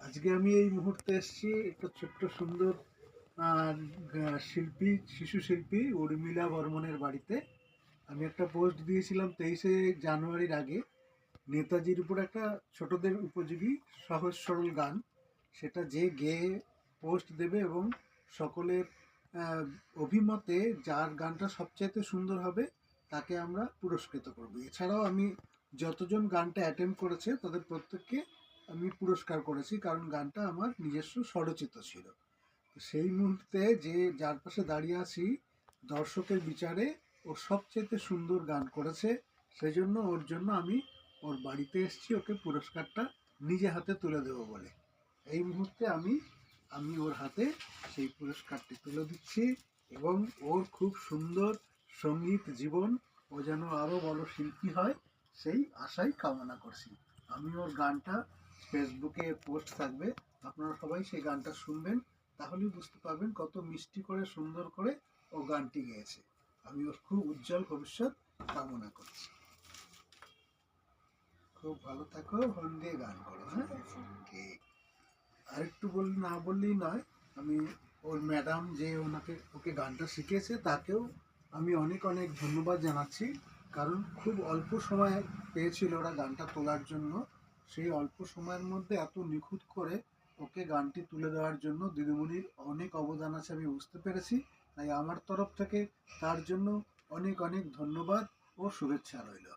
আজকে আমি এই মুহূর্তে এসেছি একটা ছোট্ট সুন্দর শিল্পী, শিশু শিল্পী উর্মিলা বর্মনের বাড়িতে। আমি একটা পোস্ট দিয়েছিলাম 23শে জানুয়ারির আগে, নেতাজির উপর একটা ছোটদের উপযোগী সহজ সরল গান। সেটা যে গেয়ে পোস্ট দেবে এবং সকলের অভিমতে যার গানটা সবচাইতে সুন্দর হবে তাকে আমরা পুরস্কৃত করব। এছাড়াও আমি যতজন গানটা অ্যাটেম্প করেছে তাদের প্রত্যেককে আমি পুরস্কার করেছি, কারণ গানটা আমার নিজস্ব স্বরচিত ছিল। সেই মুহূর্তে যে যার পাশে দাঁড়িয়ে আছি, দর্শকের বিচারে ও সবচেয়ে সুন্দর গান করেছে। সেই জন্য ওর জন্য আমি ওর বাড়িতে এসেছি ওকে পুরস্কারটা নিজে হাতে তুলে দেবো বলে। এই মুহূর্তে আমি আমি ওর হাতে সেই পুরস্কারটি তুলে দিচ্ছি এবং ওর খুব সুন্দর সঙ্গীত জীবন, ও যেন আরও বড় শিল্পী হয় সেই আশাই কামনা করছি। আমি ওর গানটা ফেসবুকে পোস্ট থাকবে, আপনারা সবাই সেই গানটা শুনবেন, তাহলেই বুঝতে পারবেন কত মিষ্টি করে সুন্দর করে ও গানটি গেয়েছে। আমি ওর খুব উজ্জ্বল ভবিষ্যৎ কামনা করছি। খুব ভালো থাকো, মন দিয়ে গান করো। হ্যাঁ, ঠিক। আরেকটু না বললেই নয়, আমি ওর ম্যাডাম যে ওকে গানটা শিখিয়েছে তাকেও আমি অনেক অনেক ধন্যবাদ জানাচ্ছি, কারণ খুব অল্প সময় পেয়েছিল ওরা গানটা তোলার জন্য। সেই অল্প সময়ের মধ্যে এত নিখুঁত করে ওকে গানটি তুলে দেওয়ার জন্য দিদিমণির অনেক অবদান আছে আমি বুঝতে পেরেছি। তাই আমার তরফ থেকে তার জন্য অনেক অনেক ধন্যবাদ ও শুভেচ্ছা রইল।